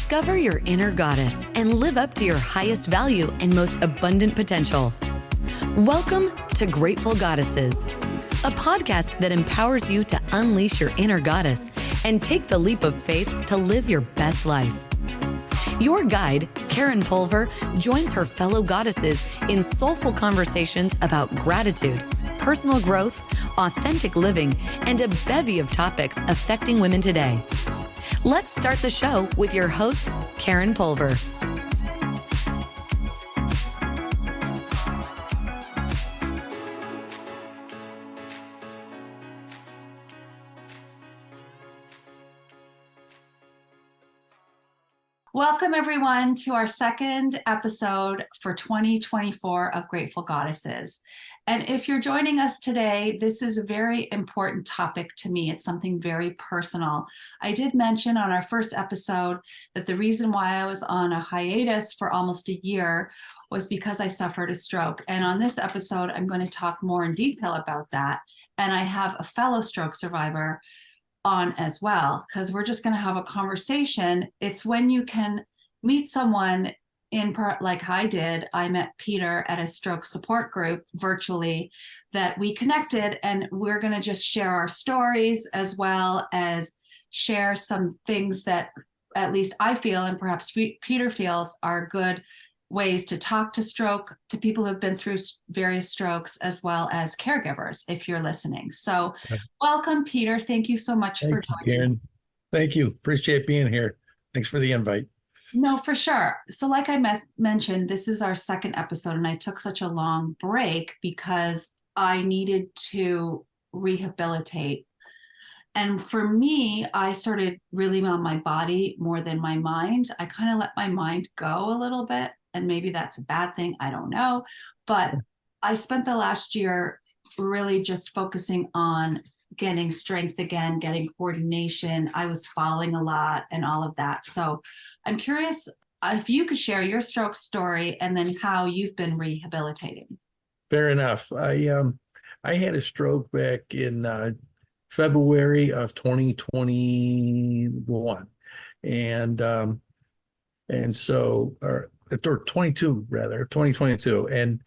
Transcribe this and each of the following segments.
Discover your inner goddess and live up to your highest value and most abundant potential. Welcome to Grateful Goddesses, a podcast that empowers you to unleash your inner goddess and take the leap of faith to live your best life. Your guide, Karen Pulver, joins her fellow goddesses in soulful conversations about gratitude, personal growth, authentic living, and a bevy of topics affecting women today. Let's start the show with your host, Karen Pulver. Welcome, everyone, to our second episode for 2024 of Grateful Goddesses. And if you're joining us today, this is a very important topic to me. It's something very personal. I did mention on our first episode that the reason why I was on a hiatus for almost a year was because I suffered a stroke. And on this episode, I'm going to talk more in detail about that. And I have a fellow stroke survivor on as well, because we're just going to have a conversation. It's when you can meet someone in part, like I did. I met Peter at a stroke support group virtually, that we connected, and we're going to just share our stories as well as share some things that at least I feel, and perhaps Peter feels, are good ways to talk to people who've been through various strokes, as well as caregivers, if you're listening. So welcome, Peter. Thank you so much for joining. Karen. Thank you. Appreciate being here. Thanks for the invite. No, for sure. So like I mentioned, this is our second episode, and I took such a long break because I needed to rehabilitate. And for me, I started really on my body more than my mind. I kind of let my mind go a little bit. And maybe that's a bad thing, I don't know. But I spent the last year really just focusing on getting strength again, getting coordination. I was falling a lot and all of that. So I'm curious if you could share your stroke story and then how you've been rehabilitating. Fair enough. I had a stroke back in February of 2021. And so, or 22 rather, 2022. And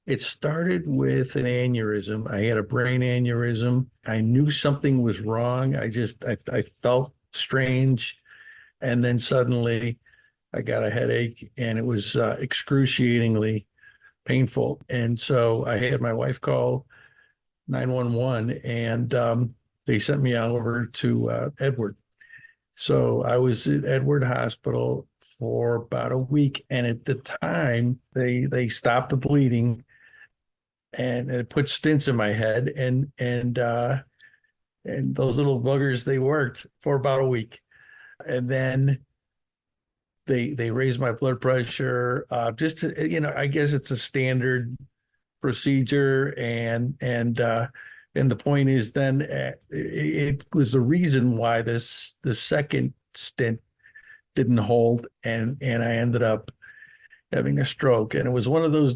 it started with an aneurysm. I had a brain aneurysm. I knew something was wrong. I felt strange. And then suddenly I got a headache, and it was excruciatingly painful. And so I had my wife call 911, and they sent me out over to Edward. So I was at Edward Hospital for about a week, and at the time they stopped the bleeding, and it put stents in my head, and those little buggers, they worked for about a week, and then they raised my blood pressure, just to, I guess it's a standard procedure, and the point is, then it was the reason why the second stent didn't hold, and I ended up having a stroke. And it was one of those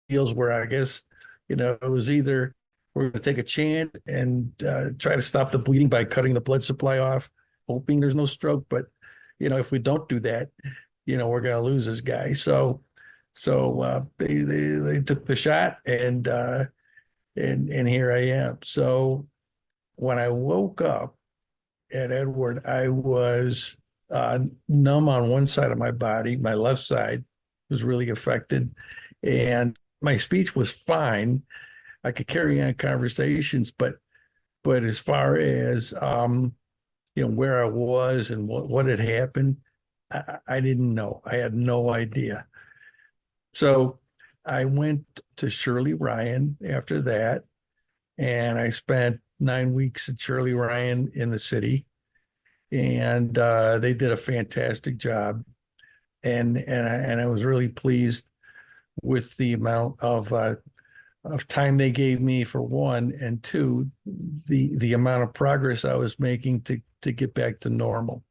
deals where I guess, it was either we're going to take a chance and try to stop the bleeding by cutting the blood supply off, hoping there's no stroke. But, if we don't do that, we're going to lose this guy. So they took the shot, and here I am. So when I woke up at Edward, I was numb on one side of my body. My left side was really affected, and my speech was fine. I could carry on conversations, but as far as where I was and what had happened, I didn't know. I had no idea. So I went to Shirley Ryan after that, and I spent 9 weeks at Shirley Ryan in the city, and they did a fantastic job, and I was really pleased with the amount of time they gave me, for one, and two, the amount of progress I was making to get back to normal.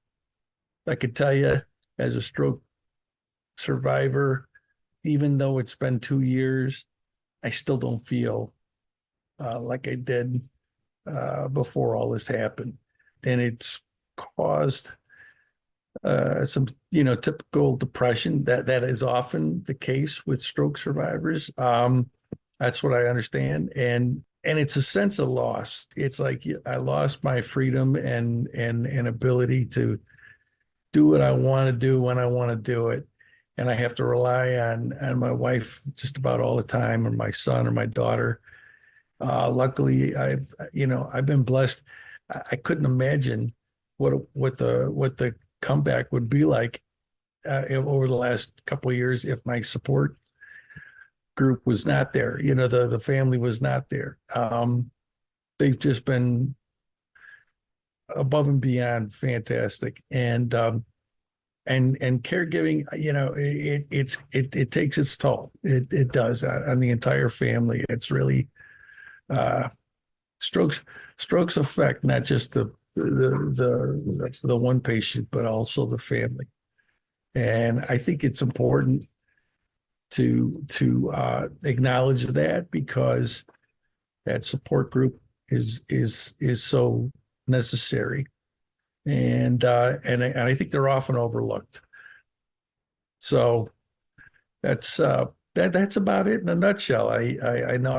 I could tell you, as a stroke survivor, even though it's been 2 years, I still don't feel like I did before all this happened. And it's caused some, typical depression. That is often the case with stroke survivors. That's what I understand, and it's a sense of loss. It's like I lost my freedom and ability to do what I want to do when I want to do it, and I have to rely on my wife just about all the time, or my son, or my daughter. Luckily, I've been blessed. I couldn't imagine what the comeback would be like over the last couple of years if my support group was not there. The family was not there. They've just been above and beyond fantastic, and caregiving. It takes its toll. It does on the entire family. It's really uh, strokes affect not just the one patient, but also the family. And I think it's important to acknowledge that, because that support group is so necessary, and I think they're often overlooked. So that's about it in a nutshell. I know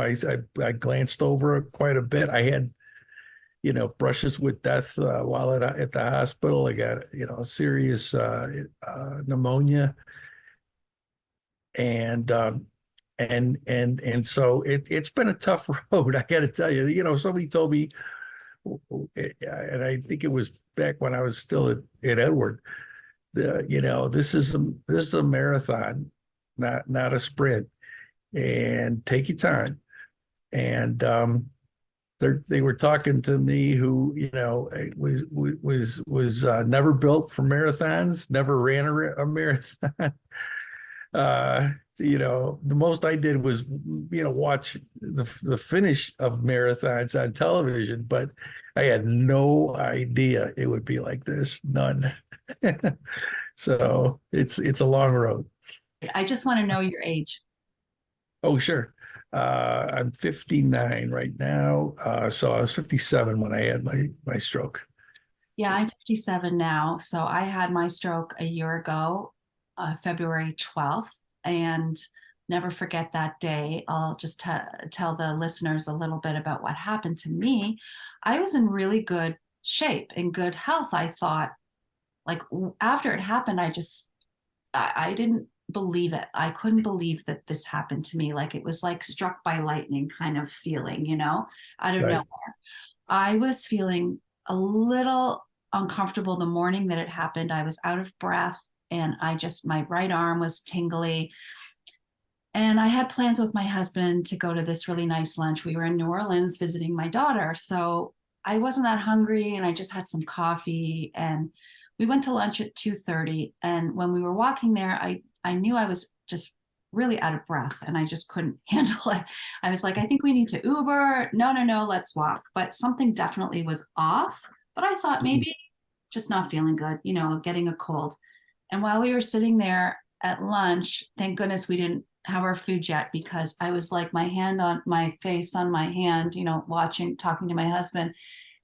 I glanced over it quite a bit. I had brushes with death while at the hospital. I got serious pneumonia, and so it's been a tough road. I got to tell you. Somebody told me, and I think it was back when I was still at Edward. This is a marathon, not a sprint, and take your time. And they were talking to me, who was never built for marathons, never ran a marathon. The most I did was watch the finish of marathons on television, but I had no idea it would be like this. None. So it's a long road. I just want to know your age. Oh, sure. I'm 59 right now. So I was 57 when I had my stroke. Yeah, I'm 57 now. So I had my stroke a year ago, February 12th, and never forget that day. I'll just tell the listeners a little bit about what happened to me. I was in really good shape, in good health. I thought, like, after it happened, I didn't believe it. I couldn't believe that this happened to me. Like, it was like struck by lightning kind of feeling, out of Right. nowhere. I was feeling a little uncomfortable the morning that it happened. I was out of breath, and my right arm was tingly. And I had plans with my husband to go to this really nice lunch. We were in New Orleans visiting my daughter. So I wasn't that hungry, and I just had some coffee, and we went to lunch at 2:30. And when we were walking there, I knew I was just really out of breath, and I just couldn't handle it. I was like, I think we need to Uber. No, let's walk. But something definitely was off. But I thought maybe just not feeling good, getting a cold. And while we were sitting there at lunch, thank goodness we didn't have our food yet, because I was like, my hand on my face on my hand, talking to my husband.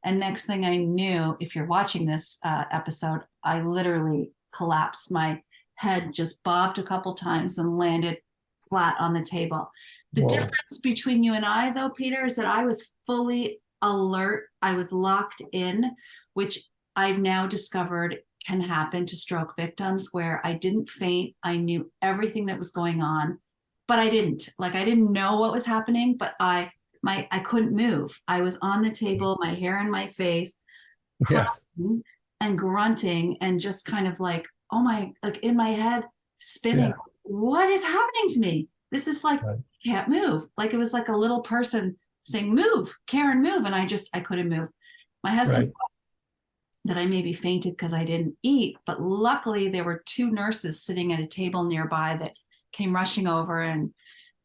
And next thing I knew, if you're watching this episode, I literally collapsed. My head just bobbed a couple times and landed flat on the table. The Whoa. difference between you and I, though, Peter, is that I was fully alert. I was locked in, which I've now discovered can happen to stroke victims, where I didn't faint. I knew everything that was going on, but I didn't. Like, I didn't know what was happening, but I couldn't move. I was on the table, my hair in my face, Yeah. crying and grunting, and just kind of like, like in my head, spinning. Yeah. What is happening to me? This is like, Right. I can't move. Like, it was like a little person saying, move, Karen, move. And I couldn't move. My husband Right. thought that I maybe fainted because I didn't eat, but luckily there were two nurses sitting at a table nearby that came rushing over, and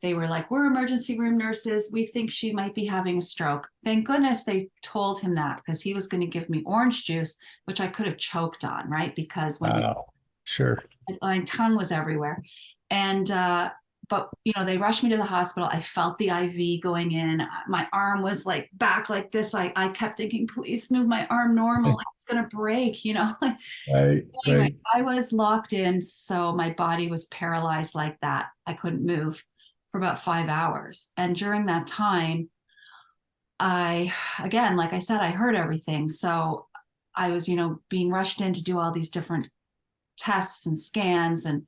they were like, we're emergency room nurses. We think she might be having a stroke. Thank goodness they told him that, because he was going to give me orange juice, which I could have choked on, right? Because when Wow. Sure. my tongue was everywhere. And but they rushed me to the hospital. I felt the IV going in. My arm was like back like this. I kept thinking, please move my arm normal. It's going to break, Right, Anyway, right. I was locked in. So my body was paralyzed like that. I couldn't move for about 5 hours. And during that time, again, like I said, I heard everything. So I was, being rushed in to do all these different tests and scans. And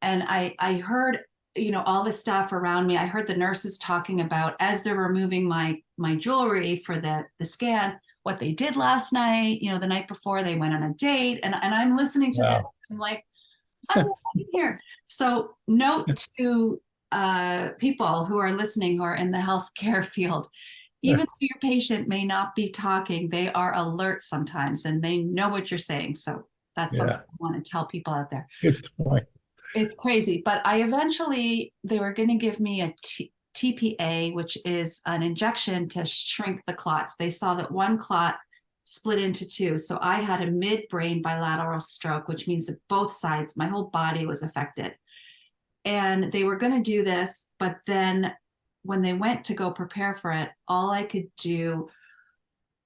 I heard, all this stuff around me. I heard the nurses talking about, as they're removing my jewelry for the scan, what they did last night, the night before they went on a date. And I'm listening to them. Wow. I'm like, I'm here. So note to people who are listening, who are in the healthcare field, even though your patient may not be talking, they are alert sometimes and they know what you're saying. So that's something Yeah. I want to tell people out there. Good point. It's crazy, but they were going to give me a TPA, which is an injection to shrink the clots. They saw that one clot split into two. So I had a midbrain bilateral stroke, which means that both sides, my whole body was affected. And they were going to do this, but then when they went to go prepare for it, all I could do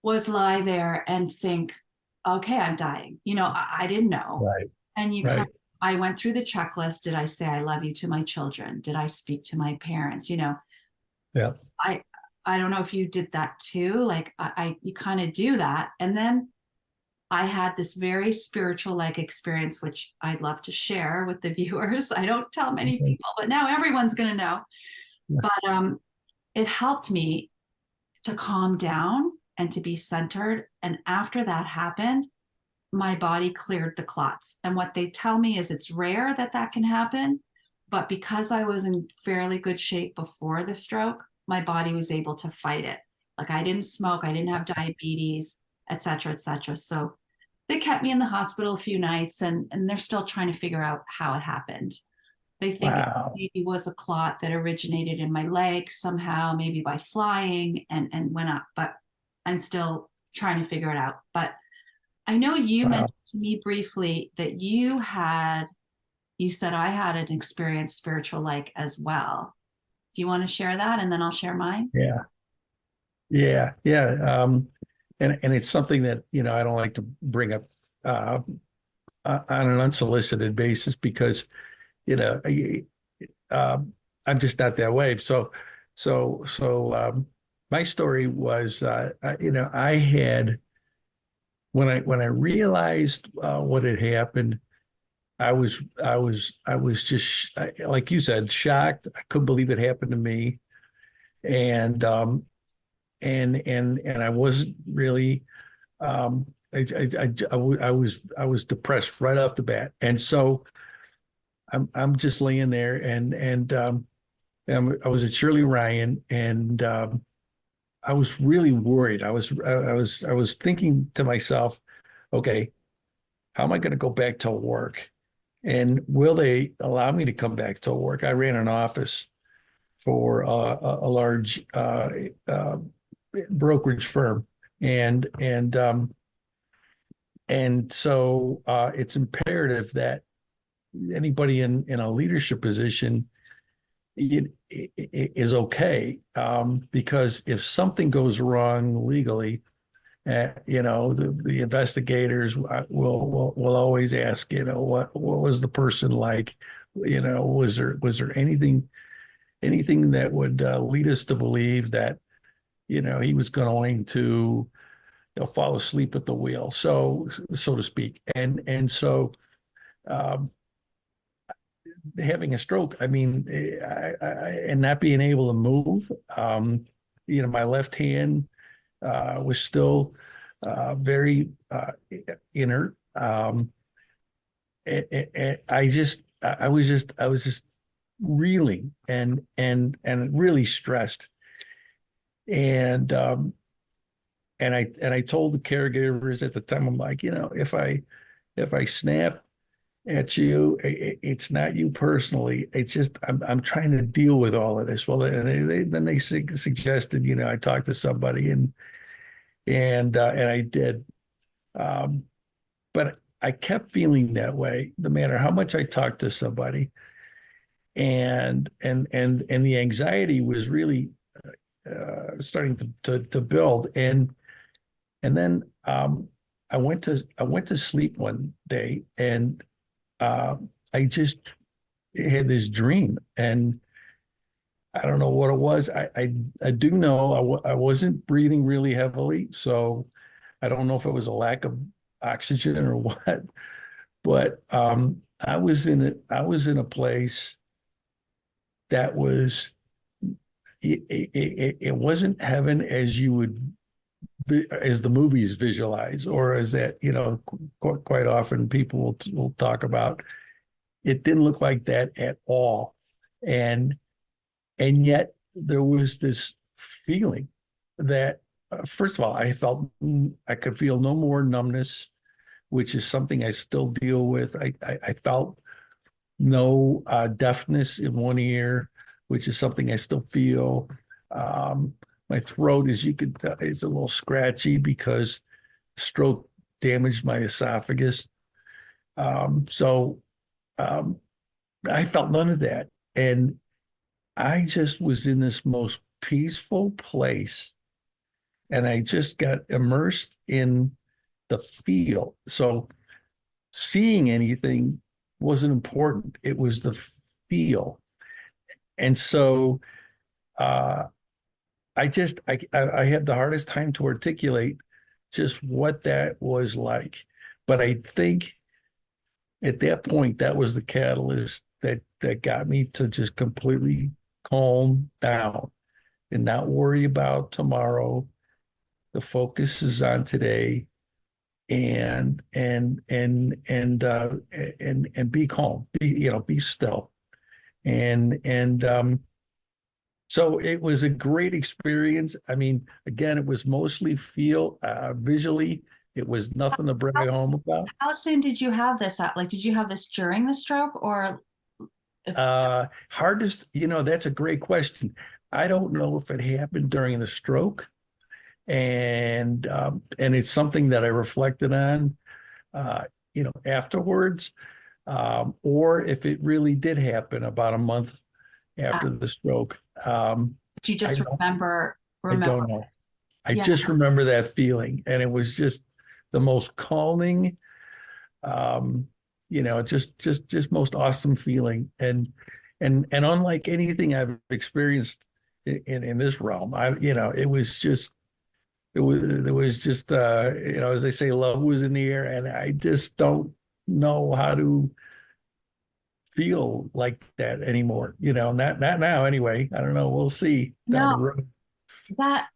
was lie there and think, okay, I'm dying. I didn't know. Right, And right. I went through the checklist. Did I say I love you to my children? Did I speak to my parents? Yeah. I I don't know if you did that too. Like you kind of do that. And then I had this very spiritual like experience, which I'd love to share with the viewers. I don't tell many Okay. people, but now everyone's going to know. Yeah. But it helped me to calm down and to be centered. And after that happened, my body cleared the clots. And what they tell me is it's rare that that can happen. But because I was in fairly good shape before the stroke, my body was able to fight it. Like I didn't smoke, I didn't have diabetes, et cetera, et cetera. So they kept me in the hospital a few nights and they're still trying to figure out how it happened. They think it Wow. maybe was a clot that originated in my leg somehow, maybe by flying and went up, but I'm still trying to figure it out. But I know you Wow. mentioned to me briefly that you said I had an experience spiritual like as well. Do you want to share that? And then I'll share mine. Yeah. Yeah. Yeah. And it's something that, I don't like to bring up uh, on an unsolicited basis because, I, I'm just not that way. So my story was, I had, when I realized what had happened, I was just like you said, shocked. I couldn't believe it happened to me, and and I wasn't really. I was depressed right off the bat, and so I'm just laying there, and I was at Shirley Ryan, and I was really worried. I was thinking to myself, okay, how am I going to go back to work? And will they allow me to come back to work? I ran an office for a large uh, brokerage firm, and so it's imperative that anybody in a leadership position is okay, because if something goes wrong legally, the investigators will always ask, what was the person like? Was there anything that would lead us to believe that, he was going to, fall asleep at the wheel, so to speak. And so um, having a stroke, I mean, and not being able to move, my left hand was still very inert. I was just reeling and really stressed. And I told the caregivers at the time, I'm like, if I snap at you, it's not you personally. It's just I'm trying to deal with all of this. Well, and then they suggested, I talked to somebody, and I did. Um, but I kept feeling that way, no matter how much I talked to somebody. and the anxiety was really starting to build. And then I went to sleep one day, and I just had this dream, and I don't know what it was. I do know I wasn't breathing really heavily, so I don't know if it was a lack of oxygen or what. But I was in a place that was it wasn't heaven as you would as the movies visualize, or as that, quite often people will talk about. It didn't look like that at all. And yet there was this feeling that, first of all, I felt I could feel no more numbness, which is something I still deal with. I felt no deafness in one ear, which is something I still feel. My throat, as you could tell, is a little scratchy because stroke damaged my esophagus. So I felt none of that. And I just was in this most peaceful place, and I just got immersed in the feel. So seeing anything wasn't important. It was the feel. And so I had the hardest time to articulate just what that was like. But I think at that point, that was the catalyst that got me to just completely calm down and not worry about tomorrow. The focus is on today, and be calm, be still. And so it was a great experience. I mean, again, it was mostly visually. It was nothing to brag home about. How soon did you have this? Like, did you have this during the stroke, or Hardest, that's a great question. I don't know if it happened during the stroke, and it's something that I reflected on, afterwards, or if it really did happen about a month after the stroke. do you just remember? I don't know. I Yeah. just remember that feeling, and it was just the most calming, just most awesome feeling. And unlike anything I've experienced in this realm, it was just there was just as they say, love was in the air, and I just don't know how to feel like that anymore. Not now anyway. I don't know. We'll see down the road.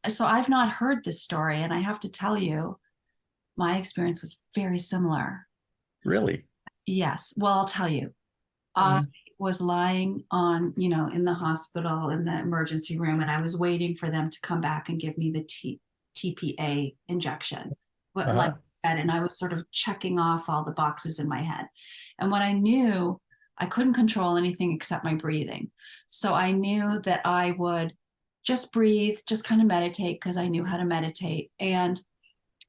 So I've not heard this story, and I have to tell you, my experience was very similar. Really? Yes. Well, I'll tell you. I was lying on, in the hospital in the emergency room, and I was waiting for them to come back and give me the TPA injection. Like I said, and I was sort of checking off all the boxes in my head. And what I knew, I couldn't control anything except my breathing. So I knew that I would just breathe, just kind of meditate, because I knew how to meditate, and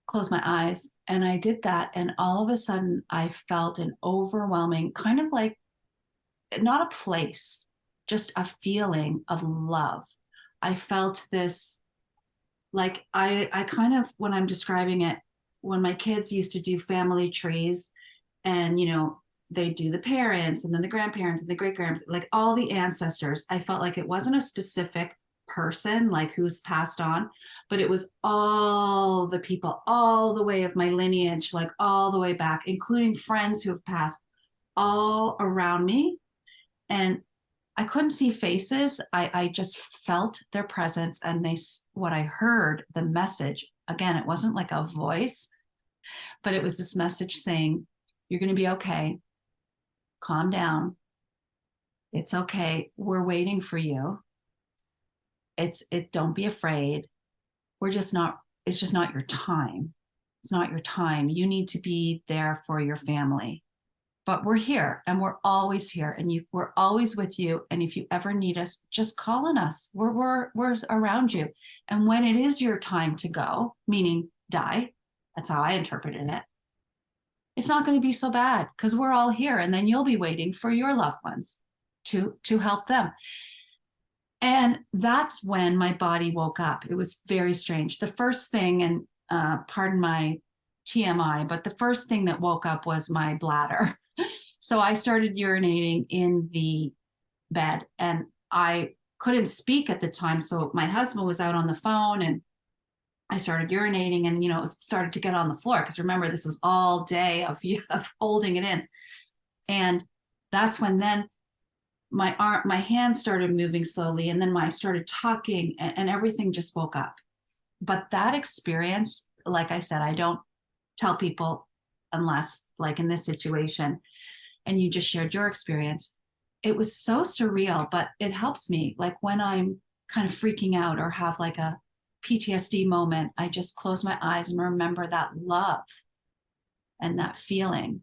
close my eyes. And I did that. And all of a sudden I felt an overwhelming kind of like, not a place, just a feeling of love. I felt this, like I kind of, when I'm describing it, when my kids used to do family trees, and they do the parents and then the grandparents and the great grandparents, like all the ancestors, I felt like it wasn't a specific person like who's passed on, but it was all the people, all the way of my lineage, like all the way back, including friends who have passed, all around me. And I couldn't see faces. I just felt their presence, and what I heard, the message, again, it wasn't like a voice, but it was this message saying, you're going to be okay. Calm down. It's okay. We're waiting for you. Don't be afraid. It's just not your time. It's not your time. You need to be there for your family. But we're here, and we're always here, and we're always with you. And if you ever need us, just call on us. We're around you. And when it is your time to go, meaning die, that's how I interpreted it, it's not going to be so bad, because we're all here, and then you'll be waiting for your loved ones to help them. And that's when my body woke up. It was very strange. The first thing, and pardon my TMI, but the first thing that woke up was my bladder. So I started urinating in the bed, and I couldn't speak at the time. So my husband was out on the phone, and I started urinating, and, it started to get on the floor. Because remember, this was all day of holding it in. And that's when then my hands started moving slowly, and then I started talking, and everything just woke up. But that experience, like I said, I don't tell people unless, like in this situation, and you just shared your experience. It was so surreal, but it helps me. Like when I'm kind of freaking out or have like a PTSD moment, I just close my eyes and remember that love and that feeling.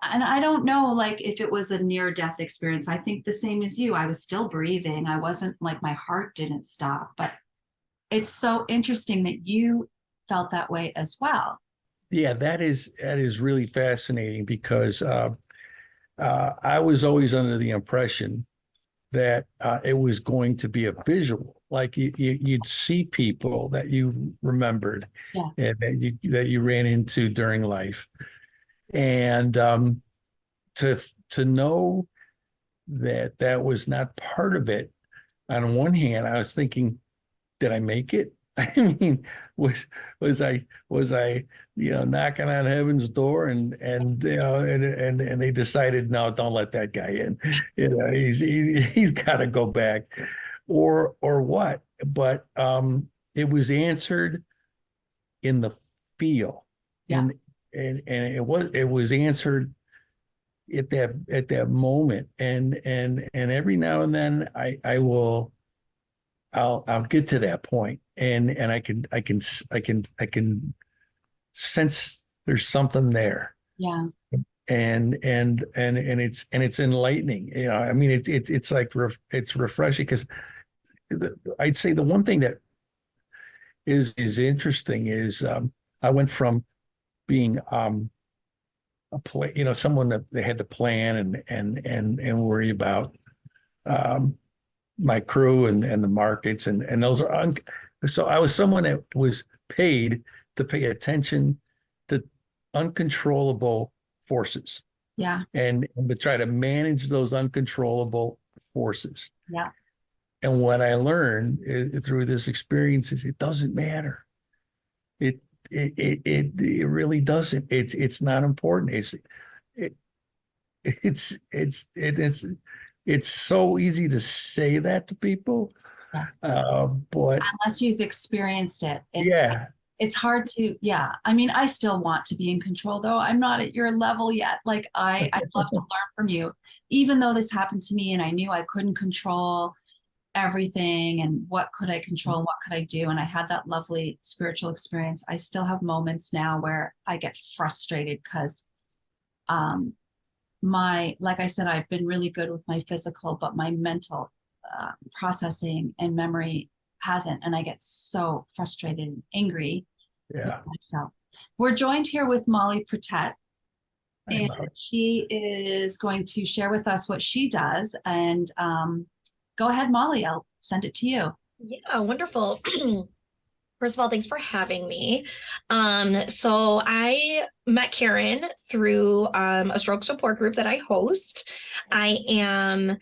And I don't know, like, if it was a near-death experience. I think the same as you. I was still breathing. I wasn't like, my heart didn't stop. But it's so interesting that you felt that way as well. Yeah, that is really fascinating, because I was always under the impression that it was going to be a visual, like you'd see people that you remembered, Yeah. and that you ran into during life, and to know that that was not part of it. On one hand, I was thinking, did I make it? I mean, was I knocking on heaven's door, and and they decided, no, don't let that guy in. He's got to go back, or what? But it was answered in the feel, Yeah. and it was answered at that moment, and every now and then I'll get to that point, and I can sense there's something there. Yeah. And it's enlightening. I mean, it's like it's refreshing, because I'd say the one thing that is interesting is, I went from being someone that they had to plan and worry about, my crew and the markets, and those are so I was someone that was paid to pay attention to uncontrollable forces, Yeah. and to try to manage those uncontrollable forces. Yeah. And what I learned through this experience is, it doesn't matter. It really doesn't. It's not important. It's so easy to say that to people, Yes. but Unless you've experienced it, yeah, it's hard to, yeah. I mean, I still want to be in control, though. I'm not at your level yet. Like, I'd love to learn from you, even though this happened to me and I knew I couldn't control everything, and what could I control, what could I do, and I had that lovely spiritual experience. I still have moments now where I get frustrated because like I said, I've been really good with my physical, but my mental processing and memory hasn't, and I get so frustrated and angry with myself. We're joined here with Molly Pretet, and she is going to share with us what she does. And go ahead, Molly. I'll send it to you. Yeah, wonderful. First of all, thanks for having me. So I met Karen through a stroke support group that I host. I am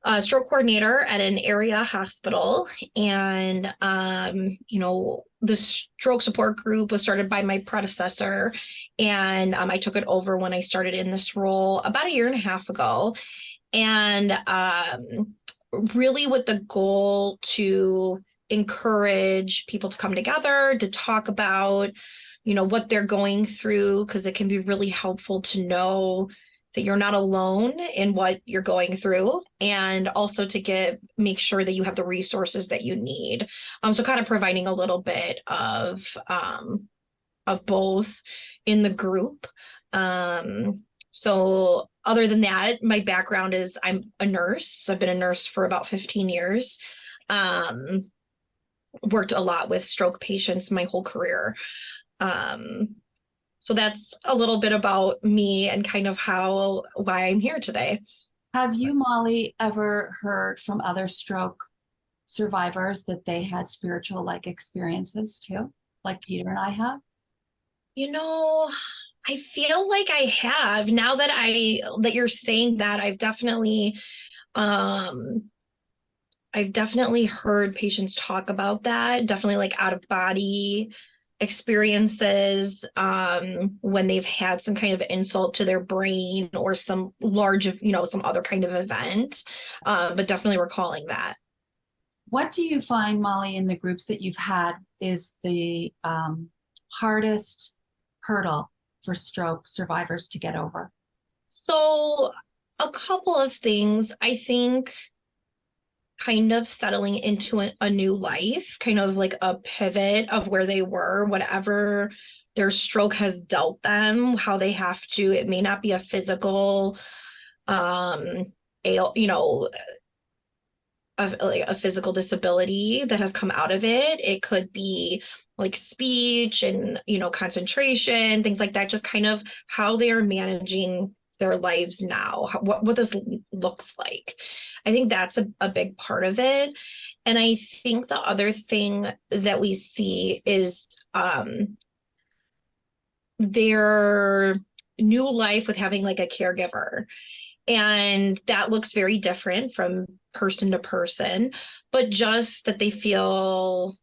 a stroke coordinator at an area hospital, and the stroke support group was started by my predecessor, and I took it over when I started in this role about a year and a half ago, and really with the goal to encourage people to come together to talk about, what they're going through, because it can be really helpful to know that you're not alone in what you're going through, and also to make sure that you have the resources that you need. So kind of providing a little bit of both in the group. So other than that, my background is I'm a nurse. I've been a nurse for about 15 years. Worked a lot with stroke patients my whole career. So that's a little bit about me and kind of why I'm here today. Have you, Molly, ever heard from other stroke survivors that they had spiritual like experiences too, like Peter and I have? You know, I feel like I have now that you're saying that um I've definitely heard patients talk about that, definitely like out of body experiences when they've had some kind of insult to their brain or some some other kind of event. But definitely recalling that. What do you find, Molly, in the groups that you've had is the hardest hurdle for stroke survivors to get over? So a couple of things. I think kind of settling into a new life, kind of like a pivot of where they were, whatever their stroke has dealt them, how they have to, it may not be a physical, ail, like a physical disability that has come out of it. It could be like speech and, concentration, things like that, just kind of how they are managing their lives now, what this looks like. I think that's a big part of it. And I think the other thing that we see is their new life with having like a caregiver. And that looks very different from person to person, but just that they feel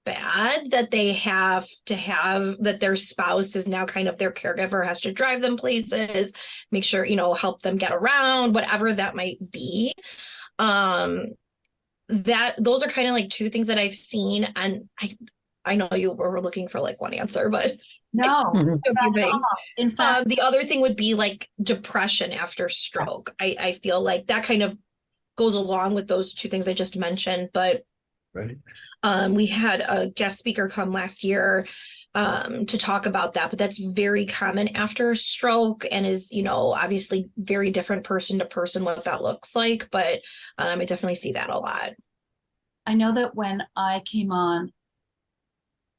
bad that they have to have that their spouse is now kind of their caregiver, has to drive them places, make sure, help them get around, whatever that might be. That those are kind of like two things that I've seen. And I know you were looking for like one answer, but No, a few things. in fact, The other thing would be like depression after stroke. I feel like that kind of goes along with those two things I just mentioned. But Right. we had a guest speaker come last year to talk about that, but that's very common after a stroke and is, obviously very different person to person what that looks like. But I definitely see that a lot. I know that when I came on,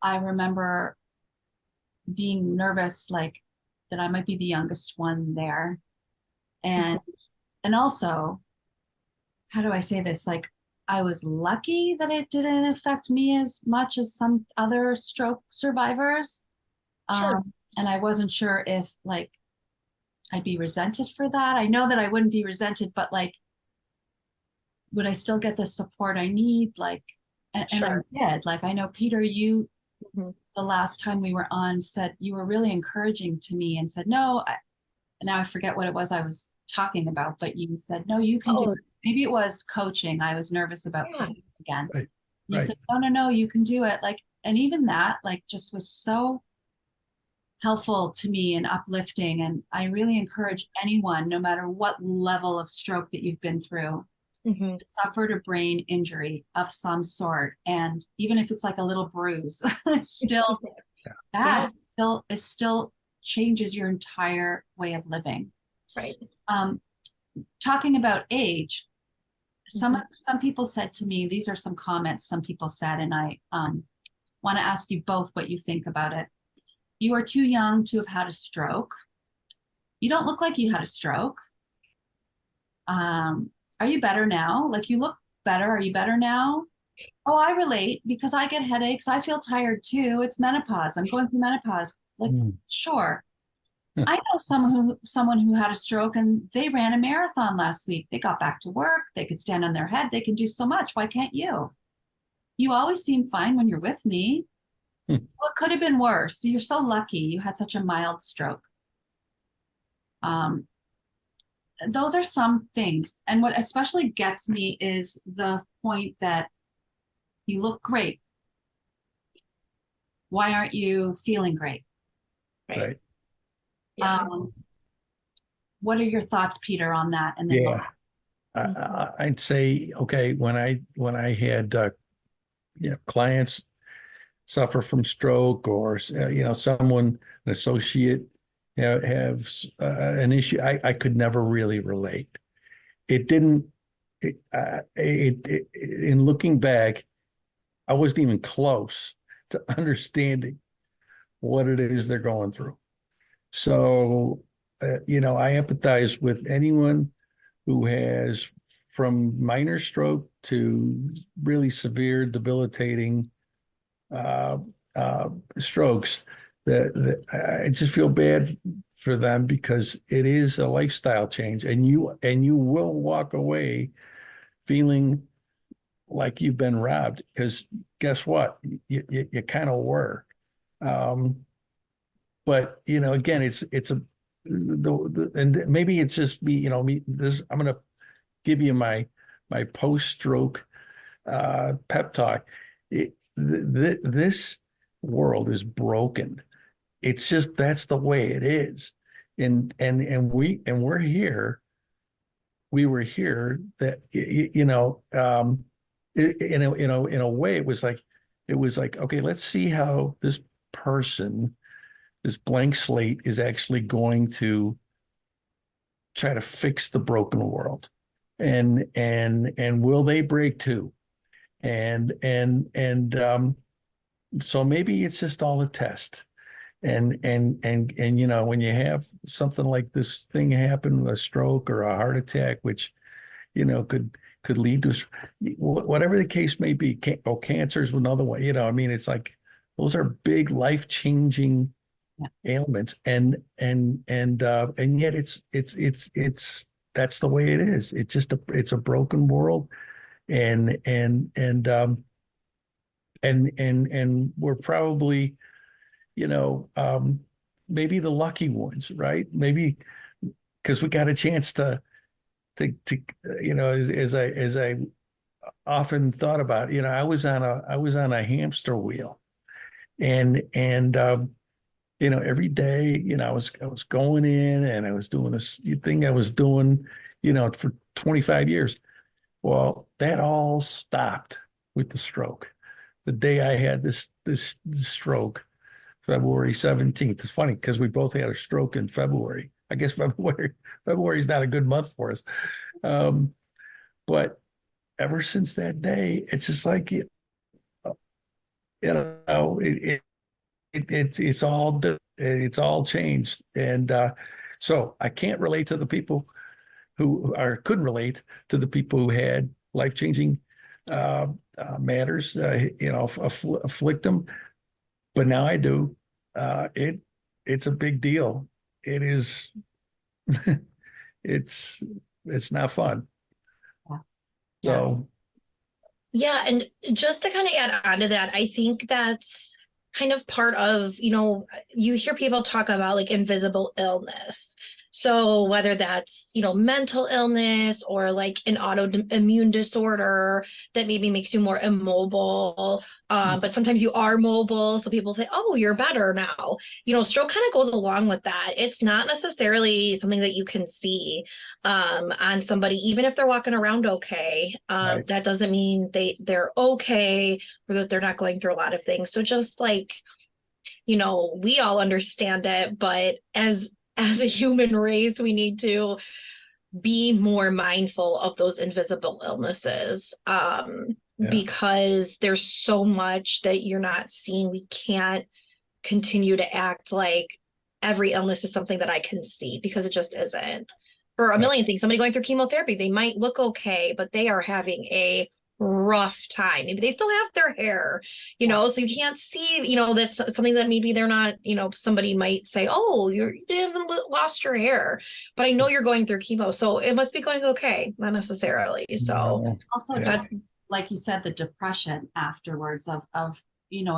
I remember being nervous, like that I might be the youngest one there. And also, how do I say this? Like I was lucky that it didn't affect me as much as some other stroke survivors. Sure. And I wasn't sure if like I'd be resented for that. I know that I wouldn't be resented, but like, would I still get the support I need? Like, and I Sure. did. Like, I know Peter, you, Mhm. the last time we were on, said you were really encouraging to me and said, no, and now I forget what it was I was talking about, but you said, no, you can do Oh, it. Maybe it was coaching. I was nervous about yeah. coaching again. Right. You Right. said, no, no, no, you can do it. Like, and even that, like, just was so helpful to me and uplifting. And I really encourage anyone, no matter what level of stroke that you've been through, Mhm. suffered a brain injury of some sort. And even if it's like a little bruise, it's still bad. Yeah. It still changes your entire way of living. Right. Um, Talking about age, Mhm. some people said to me, these are some comments some people said, and I want to ask you both what you think about it. You are too young to have had a stroke. You don't look like you had a stroke. Are you better now? Like you look better. Are you better now? Oh, I relate because I get headaches. I feel tired too. It's menopause. I'm going through menopause. Like, sure. I know someone who had a stroke and they ran a marathon last week. They got back to work. They could stand on their head. They can do so much. Why can't you? You always seem fine when you're with me. What could have been worse? You're so lucky you had such a mild stroke. Um, those are some things. And what especially gets me is the point that you look great. Why aren't you feeling great? Right. Yeah. What are your thoughts, Peter, on that? And then Yeah. I'd say, okay, when I had clients suffer from stroke or someone, an associate have an issue, I could never really relate. It didn't. In looking back, I wasn't even close to understanding what it is they're going through. So, I empathize with anyone who has from minor stroke to really severe debilitating strokes, that I just feel bad for them, because it is a lifestyle change, and you will walk away feeling like you've been robbed, because guess what? You kind of were. But again, it's a and maybe it's just me, me. I'm going to give you my post-stroke pep talk. This world is broken. It's just, that's the way it is, and we're here. We were here, that in a way, it was like, okay, let's see how this person, this blank slate, is actually going to try to fix the broken world, and will they break too? And so maybe it's just all a test. And when you have something like this thing happen, a stroke or a heart attack, which could lead to whatever the case may be, cancer is another one. I mean, it's like those are big life-changing ailments, and yet it's that's the way it is. It's just it's a broken world, and we're probably, maybe the lucky ones, right? Maybe because we got a chance to as I often thought about, I was on a hamster wheel, and every day, I was going in, and I was doing this thing I was doing, for 25 years. Well, that all stopped with the stroke. The day I had this stroke, February 17th. It's funny because we both had a stroke in February. I guess February is not a good month for us. But ever since that day, it's just like, it's all changed. And so I can't relate to the people couldn't relate to the people who had life-changing matters, afflict them. But now I do. It's a big deal. It is. It's not fun. Yeah. So. Yeah, and just to kind of add on to that, I think that's kind of part of, you hear people talk about like invisible illness. So whether that's, mental illness or like an autoimmune disorder that maybe makes you more immobile, but sometimes you are mobile. So people say, oh, you're better now. Stroke kind of goes along with that. It's not necessarily something that you can see on somebody, even if they're walking around okay. Right. That doesn't mean they're okay, or that they're not going through a lot of things. So just like, we all understand it, but as a human race, we need to be more mindful of those invisible illnesses, because there's so much that you're not seeing. We can't continue to act like every illness is something that I can see, because it just isn't. For a million things, somebody going through chemotherapy, they might look okay, but they are having a rough time. Maybe they still have their hair, so you can't see, that's something that maybe they're not, somebody might say, oh, you haven't lost your hair, but I know you're going through chemo, so it must be going okay. Not necessarily. So also, just like you said, the depression afterwards of a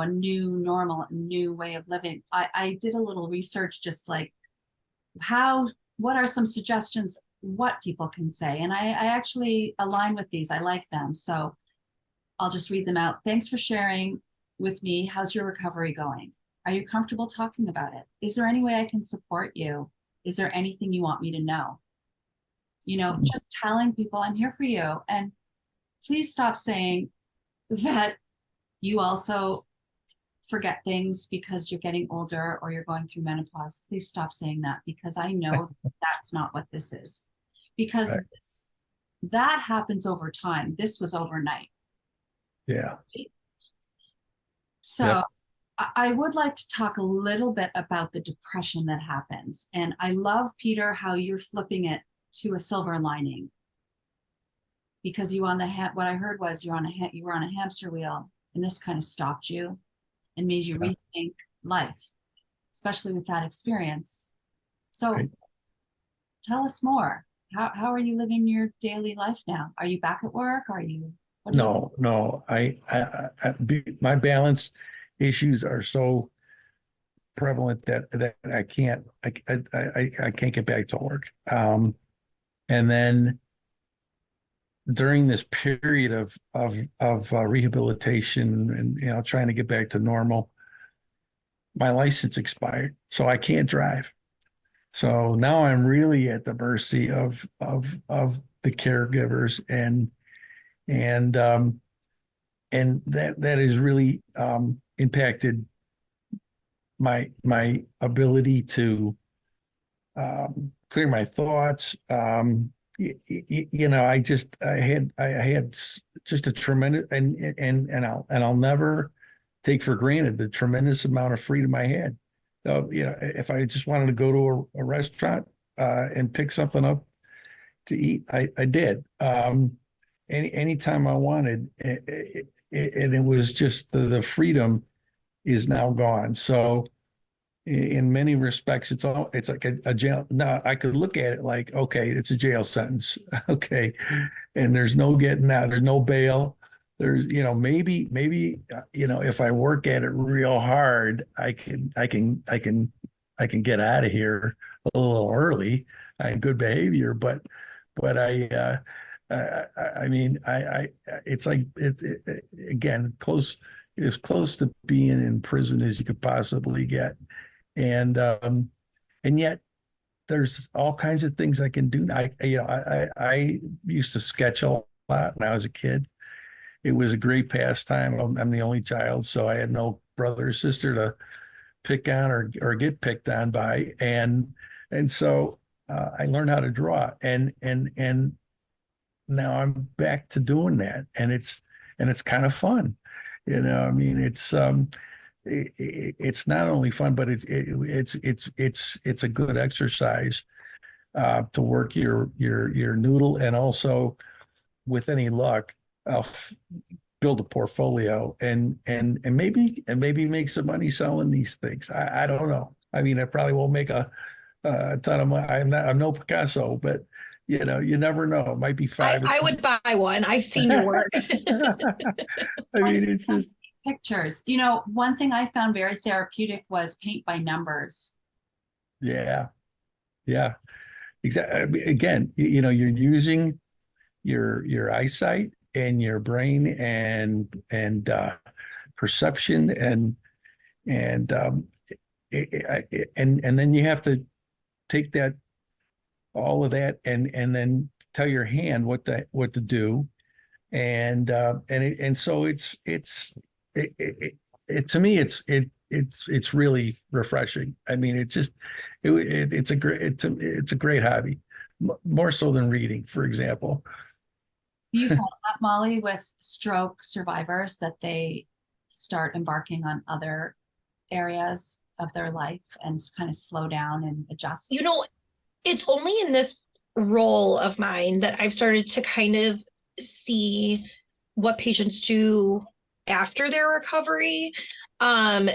new normal, new way of living. I did a little research, just like what are some suggestions what people can say, and I actually align with these. I like them, so I'll just read them out. Thanks for sharing with me. How's your recovery going? Are you comfortable talking about it? Is there any way I can support you? Is there anything you want me to know? Just telling people I'm here for you. And please stop saying that you also forget things because you're getting older or you're going through menopause. Please stop saying that, because I know that's not what this is. Because that happens over time. This was overnight. Yeah. So I would like to talk a little bit about the depression that happens. And I love, Peter, how you're flipping it to a silver lining. because what I heard was you were on a hamster wheel, and this kind of stopped you and made you rethink life, especially with that experience. So Right. tell us more. How are you living your daily life now? Are you back at work? What are you No. My balance issues are so prevalent that I can't get back to work. And then during this period of rehabilitation and trying to get back to normal, my license expired, so I can't drive. So now I'm really at the mercy of the caregivers, and that has really impacted my ability to clear my thoughts. I had just a tremendous, and I'll never take for granted the tremendous amount of freedom I had. If I just wanted to go to a restaurant and pick something up to eat, I did. Anytime I wanted, and it was just the freedom is now gone. So in many respects, it's like a jail. Now I could look at it like, okay, it's a jail sentence. Okay. And there's no getting out, there's no bail. There's, maybe, if I work at it real hard, I can get out of here a little early. Good behavior, but I mean, it's like again, as close to being in prison as you could possibly get. And yet there's all kinds of things I can do. I used to sketch a lot when I was a kid. It was a great pastime. I'm the only child, so I had no brother or sister to pick on or get picked on by, and so I learned how to draw, and now I'm back to doing that, and it's kind of fun. I mean, it's not only fun, but it's a good exercise to work your noodle, and also, with any luck, build a portfolio and maybe make some money selling these things. I don't know. I mean, I probably won't make a ton of money. I'm no Picasso, but you never know. It might be five. I would buy one. I've seen your work. I mean, it's just pictures. One thing I found very therapeutic was paint by numbers. yeah. Exactly. Again, you're using your eyesight and your brain and perception and then you have to take all of that and then tell your hand what to do, and so to me it's really refreshing. I mean, it's a great hobby, more so than reading, for example. Do you find that, Molly, with stroke survivors, that they start embarking on other areas of their life and kind of slow down and adjust? It's only in this role of mine that I've started to kind of see what patients do after their recovery,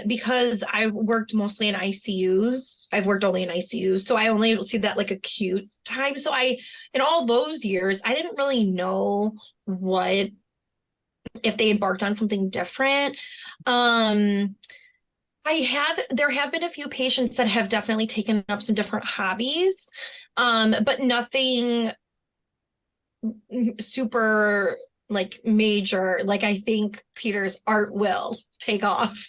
because I've worked mostly in ICUs. I've worked only in ICUs, so I only see that like acute time. So in all those years, I didn't really know if they embarked on something different. There have been a few patients that have definitely taken up some different hobbies, but nothing super like major. Like, I think Peter's art will take off.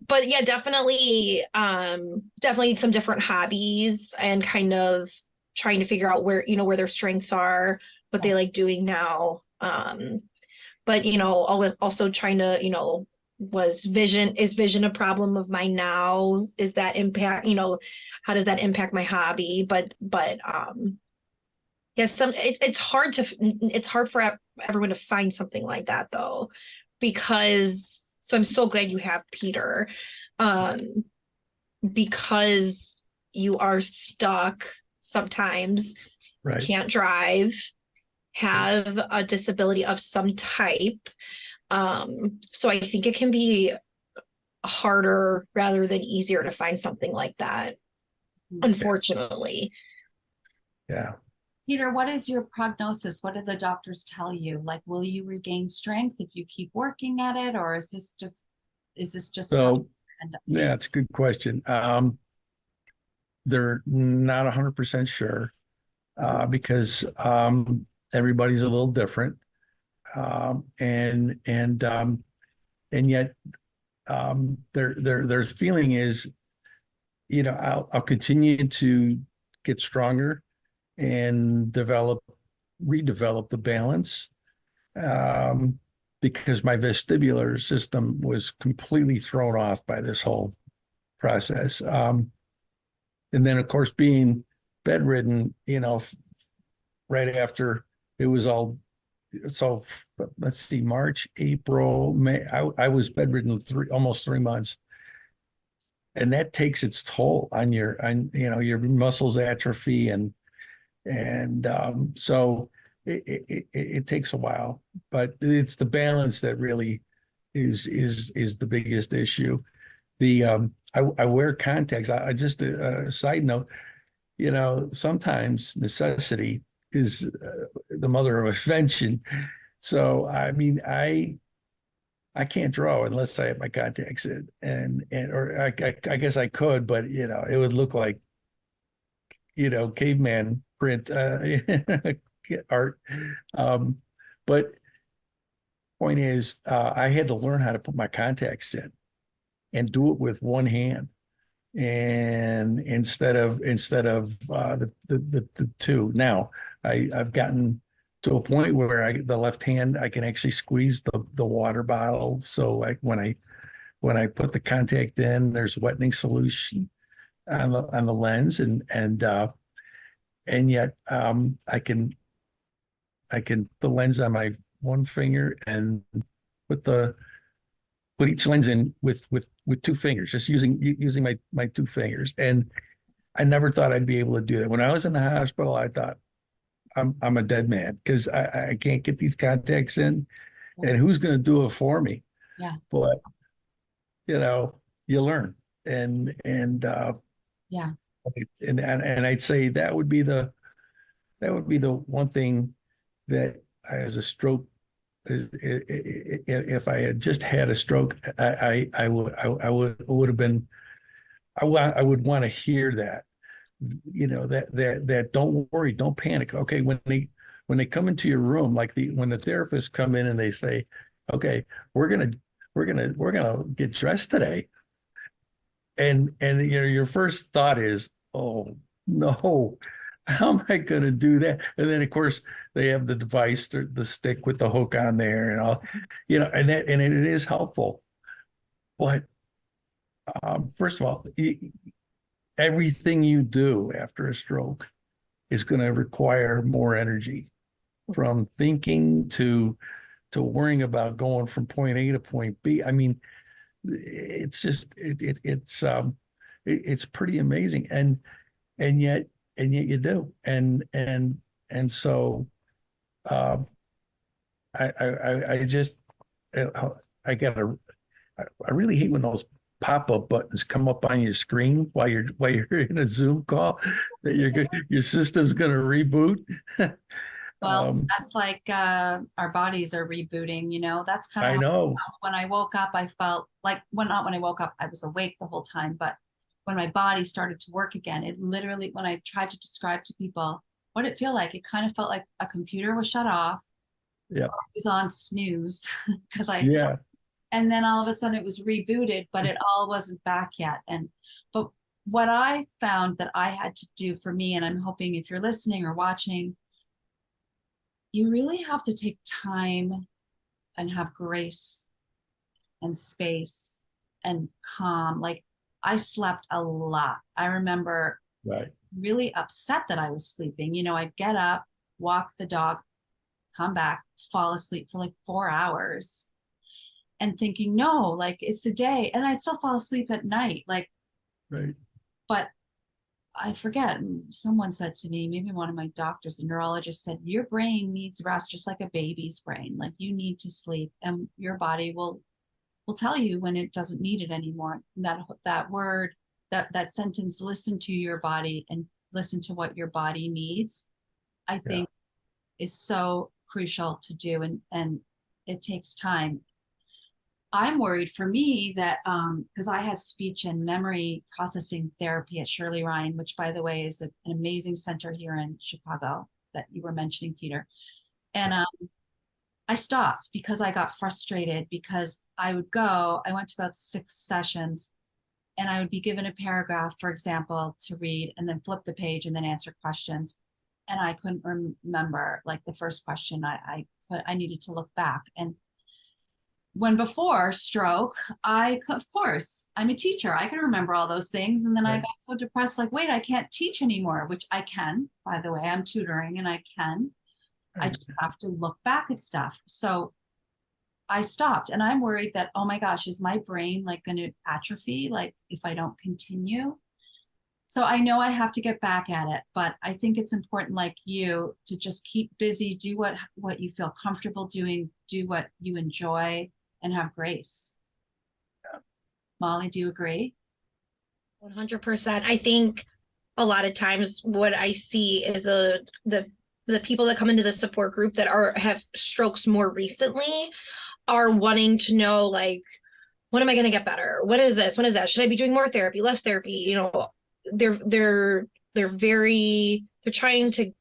But yeah, definitely some different hobbies, and kind of trying to figure out where their strengths are, what they like doing now. But always also trying to, is vision a problem of mine now? Is that impact, how does that impact my hobby? But yes, it's hard for everyone to find something like that, though, because I'm so glad you have Peter, because you are stuck sometimes Right. can't drive, have a disability of some type. So I think it can be harder rather than easier to find something like that, unfortunately. Yeah. Peter, what is your prognosis? What did the doctors tell you? Like, will you regain strength if you keep working at it, or is this just how So, you end up? yeah, it's a good question. They're not 100% sure because everybody's a little different. And yet their feeling is, I'll continue to get stronger and redevelop the balance, um, because my vestibular system was completely thrown off by this whole process. And then, of course, being bedridden, right after it was all, so let's see, March, April, May, I was bedridden almost 3 months. And that takes its toll on your muscles atrophy and so it takes a while, but it's the balance that really is the biggest issue. I wear contacts. I just a side note, sometimes necessity is the mother of invention. So I mean, I can't draw unless I have my contacts in, and or I guess I could, but it would look like caveman print art. But point is, I had to learn how to put my contacts in and do it with one hand, and instead of the two. Now I've gotten to a point where the left hand I can actually squeeze the water bottle. So when I put the contact in, there's wetting solution on the lens, and yet I can the lens on my one finger and put the put each lens in with two fingers, just using my two fingers. And I never thought I'd be able to do that. When I was in the hospital, I thought I'm a dead man because I can't get these contacts in, and who's going to do it for me? Yeah. But you learn, and Yeah. and I'd say that would be the one thing that as a stroke, if I had just had a stroke, I would have been, I would want to hear that, that don't worry, don't panic. Okay, when they come into your room, like when the therapists come in and they say, okay, we're gonna get dressed today, and your first thought is, oh no, how am I going to do that? And then of course they have the device, the stick with the hook on there, and all, and it is helpful. But first of all, everything you do after a stroke is going to require more energy, from thinking to worrying about going from point A to point B. I mean, it's just it's pretty amazing, and yet you do, and so uh, I just I gotta I really hate when those pop-up buttons come up on your screen while you're in a Zoom call, that your system's gonna reboot. Well, that's like our bodies are rebooting, that's kind of I how I know. felt. When I woke up, I felt like, not when I woke up, I was awake the whole time, but when my body started to work again, it literally, when I tried to describe to people what it felt like, it kind of felt like a computer was shut off. Yeah. It was on snooze because Yeah. and then all of a sudden it was rebooted, but it all wasn't back yet. But what I found that I had to do for me, and I'm hoping if you're listening or watching, you really have to take time and have grace and space and calm. Like, I slept a lot. I remember Right. really upset that I was sleeping. I'd get up, walk the dog, come back, fall asleep for like 4 hours, and thinking, no, like it's the day. And I'd still fall asleep at night. Right. But I forget, someone said to me, maybe one of my doctors, a neurologist said, your brain needs rest just like a baby's brain. Like you need to sleep and your body will tell you when it doesn't need it anymore. That word, that sentence, listen to your body and listen to what your body needs, I think is so crucial to do. And it takes time. I'm worried for me that because I had speech and memory processing therapy at Shirley Ryan, which by the way is an amazing center here in Chicago that you were mentioning, Peter. And I stopped because I got frustrated because I went to about 6 sessions and I would be given a paragraph, for example, to read and then flip the page and then answer questions. And I couldn't remember like the first question. I needed to look back. And when before stroke, of course, I'm a teacher. I can remember all those things. And then I got so depressed, like, wait, I can't teach anymore, which I can, by the way, I'm tutoring and I can. I just have to look back at stuff. So I stopped and I'm worried that, oh my gosh, is my brain like going to atrophy? Like if I don't continue? So I know I have to get back at it, but I think it's important, like you, to just keep busy, do what you feel comfortable doing, do what you enjoy, and have grace. Molly, do you agree? 100%. I think a lot of times what I see is the people that come into the support group that have strokes more recently are wanting to know, like, when am I going to get better? What is this? When is that? Should I be doing more therapy, less therapy? You know, they're trying to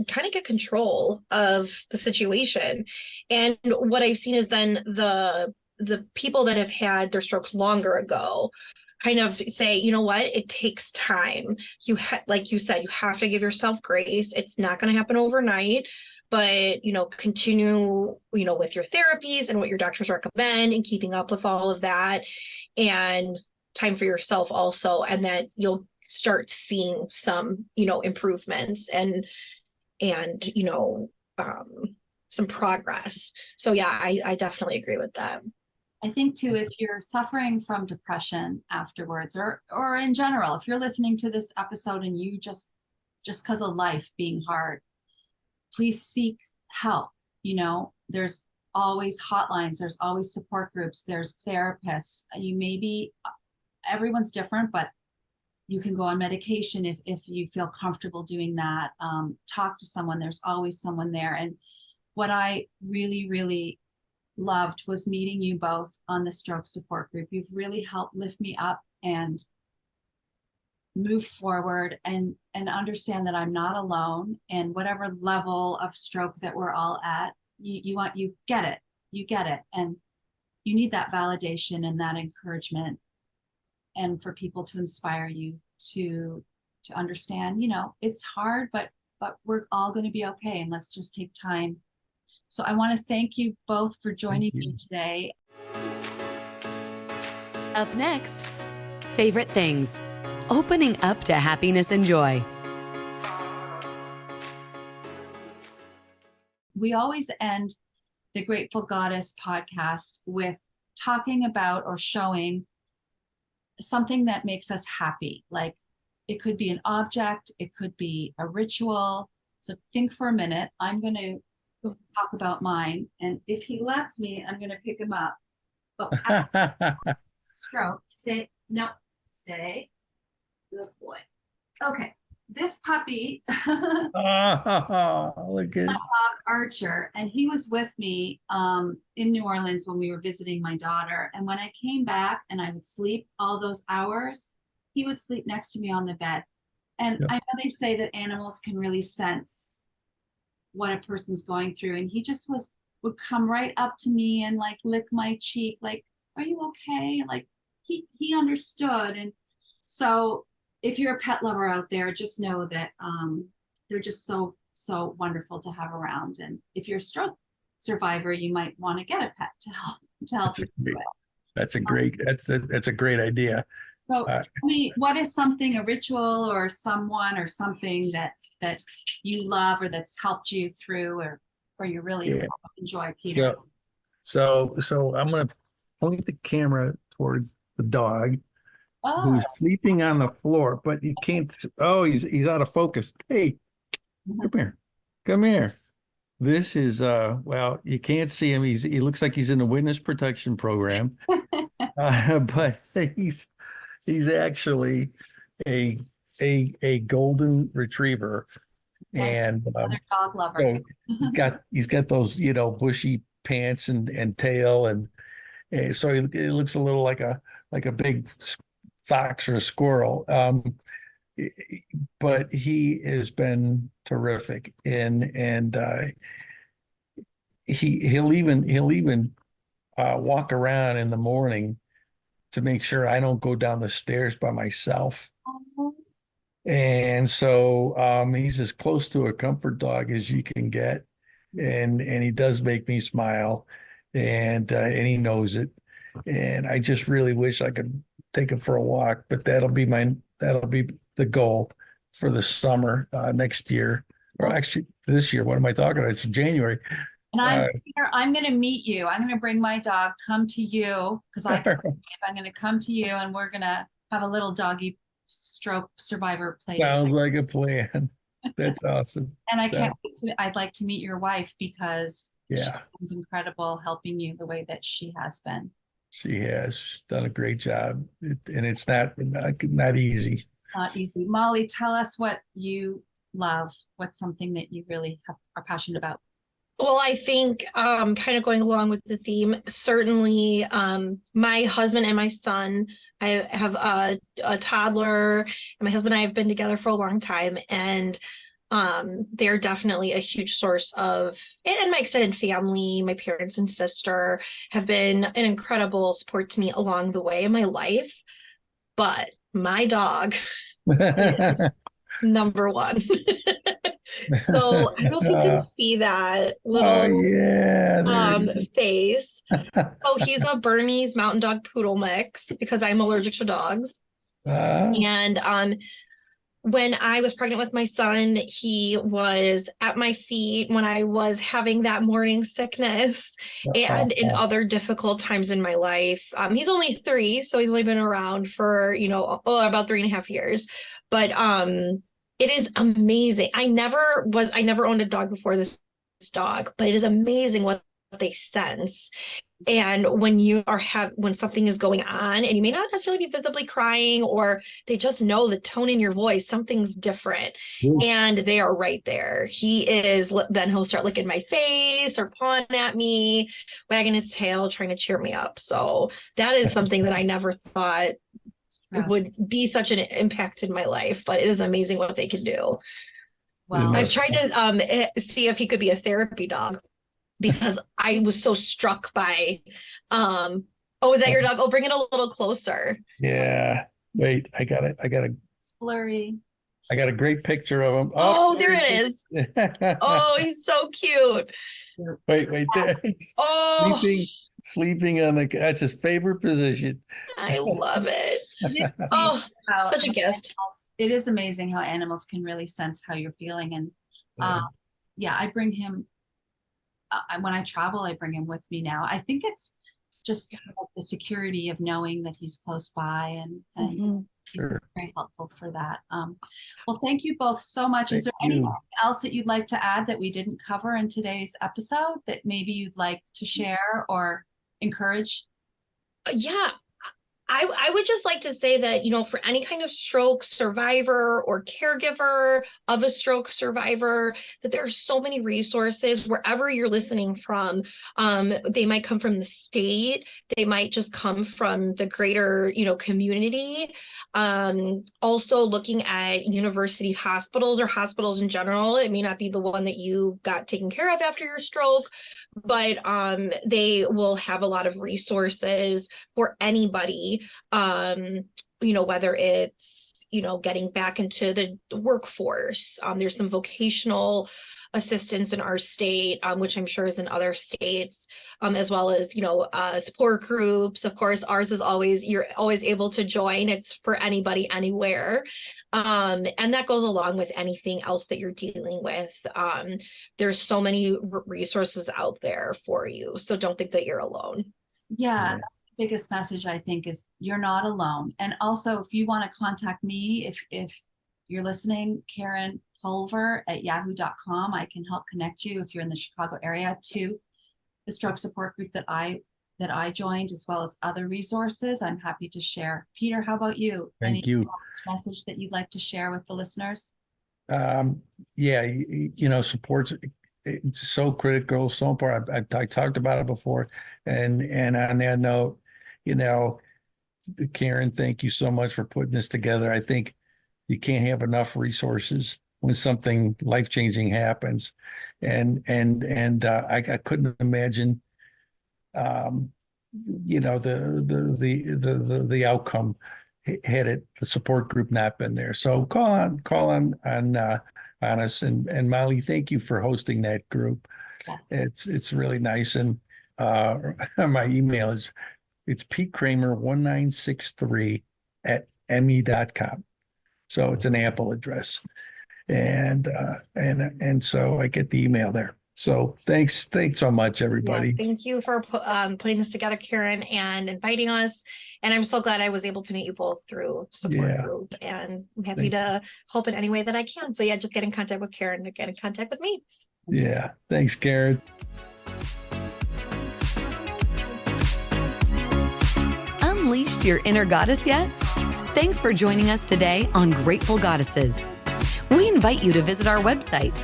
kind of get control of the situation. And what I've seen is then the people that have had their strokes longer ago kind of say, you know what, it takes time. Like you said, you have to give yourself grace. It's not going to happen overnight, but, you know, continue, you know, with your therapies and what your doctors recommend and keeping up with all of that, and time for yourself also. And that you'll start seeing some, you know, improvements and, you know, some progress. So yeah, I definitely agree with that. I think too, if you're suffering from depression afterwards, or in general, if you're listening to this episode and you just because of life being hard, please seek help. You know, there's always hotlines, there's always support groups, there's therapists. Everyone's different, but you can go on medication if you feel comfortable doing that. Talk to someone, there's always someone there. And what I really, really loved was meeting you both on the stroke support group. You've really helped lift me up and move forward and understand that I'm not alone, and whatever level of stroke that we're all at, you get it, and you need that validation and that encouragement, and for people to inspire you to understand, you know, it's hard, but we're all going to be okay, and let's just take time. So I want to thank you both for joining me today. Up next, favorite things. Opening up to happiness and joy. We always end the Grateful Goddess podcast with talking about or showing something that makes us happy. Like it could be an object, it could be a ritual. So think for a minute. I'm going to talk about mine, and if he lets me, I'm going to pick him up. But stroke, stay. Good boy. Okay, this puppy, Look at dog Archer, and he was with me in New Orleans when we were visiting my daughter. And when I came back and I would sleep all those hours, he would sleep next to me on the bed. And I know they say that animals can really sense what a person's going through, and he just would come right up to me and like lick my cheek, like, are you okay? Like he understood. And so if you're a pet lover out there, just know that they're just so wonderful to have around. And if you're a stroke survivor, you might want to get a pet to help you. That's a great idea. So tell me, what is a ritual or someone or something that you love or that's helped you through or you really enjoy, Peter? So I'm going to point the camera towards the dog, Oh, who's sleeping on the floor, but you can't. Oh, he's out of focus. Hey, come here, come here. This is well, you can't see him. He looks like he's in the witness protection program, but he's actually a a golden retriever, okay. and Another dog lover. so he's got those bushy pants and tail, and so he looks a little like a big fox or a squirrel. But he has been terrific, and he'll even walk around in the morning to make sure I don't go down the stairs by myself. Oh, And so he's as close to a comfort dog as you can get, and he does make me smile, and he knows it. And I just really wish I could take him for a walk, but that'll be the goal for the summer next year, or actually this year. What am I talking about? It's January. and Uh, I'm going to meet you. I'm going to bring my dog, come to you, because I'm going to come to you, and we're going to have a little doggy stroke survivor play. Sounds like a plan. That's awesome. And I So, can't wait I'd like to meet your wife, because she yeah, sounds incredible helping you the way that she has been. she has done a great job, and it's not easy. It's not easy. Molly, tell us what you love. What's something that you really are passionate about? Well, I think kind of going along with the theme, certainly my husband and my son, I have a toddler, and my husband and I have been together for a long time, and they're definitely a huge source of, and my extended family, my parents and sister have been an incredible support to me along the way in my life. But my dog is number one. So I don't know if you can see that Oh little yeah, face. So he's a Bernese Mountain Dog Poodle mix, because I'm allergic to dogs. And when I was pregnant with my son, he was at my feet when I was having that morning sickness and in other difficult times in my life. He's only 3, so he's only been around for, about 3.5 years. But it is amazing. I never owned a dog before this dog, but it is amazing what they sense. And when when something is going on, and you may not necessarily be visibly crying, or they just know the tone in your voice, something's different, and they are right there. Then he'll start licking my face or pawing at me, wagging his tail, trying to cheer me up. So that is something that I never thought would be such an impact in my life, but it is amazing what they can do. Well, I've tried to see if he could be a therapy dog, because I was so struck by, is that your dog? Oh, bring it a little closer. Yeah. Wait, I got it. it's blurry. I got a great picture of him. Oh, there it is. Oh, he's so cute. Wait there. Oh, Sleeping on that's his favorite position. I love it. It's Oh, how such a gift. It is amazing how animals can really sense how you're feeling. And yeah, I bring him, when I travel, I bring him with me now. I think it's just like the security of knowing that he's close by, and he's just very helpful for that. Well, thank you both so much. Is there anything else that you'd like to add that we didn't cover in today's episode that maybe you'd like to share or encourage? Yeah, I would just like to say that, for any kind of stroke survivor or caregiver of a stroke survivor, that there are so many resources wherever you're listening from. They might come from the state, they might just come from the greater, community. Also looking at university hospitals or hospitals in general. It may not be the one that you got taken care of after your stroke, but they will have a lot of resources for anybody, whether it's, getting back into the workforce. There's some vocational assistance in our state, which I'm sure is in other states, as well as, support groups. Of course, ours is you're always able to join. It's for anybody, anywhere. And that goes along with anything else that you're dealing with. There's so many resources out there for you. So don't think that you're alone. Yeah, that's the biggest message, I think, is you're not alone. And also, if you want to contact me, if you're listening, Karen Pulver at yahoo.com, I can help connect you if you're in the Chicago area to the stroke support group that I joined, as well as other resources I'm happy to share. Peter, how about you? Thank you. Last message that you'd like to share with the listeners? Yeah, support's it's so critical, so important. I talked about it before, and on that note, Karen, thank you so much for putting this together. I think you can't have enough resources when something life-changing happens, and I couldn't imagine, the outcome had the support group not been there. So call on us, and Molly, thank you for hosting that group. Yes. It's really nice, and my email is Pete Krammer 1963 at me.com. So it's an Apple address, and so I get the email there. So thanks so much, everybody. Yes, thank you for putting this together, Karen, and inviting us. And I'm so glad I was able to meet you both through support group, and I'm happy to help in any way that I can. So yeah, just get in contact with Karen to get in contact with me. Yeah, thanks, Karen. Unleashed your inner goddess yet? Thanks for joining us today on Grateful Goddesses. We invite you to visit our website,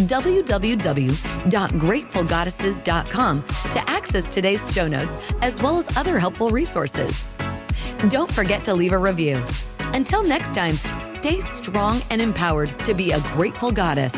www.gratefulgoddesses.com, to access today's show notes as well as other helpful resources. Don't forget to leave a review. Until next time, stay strong and empowered to be a grateful goddess.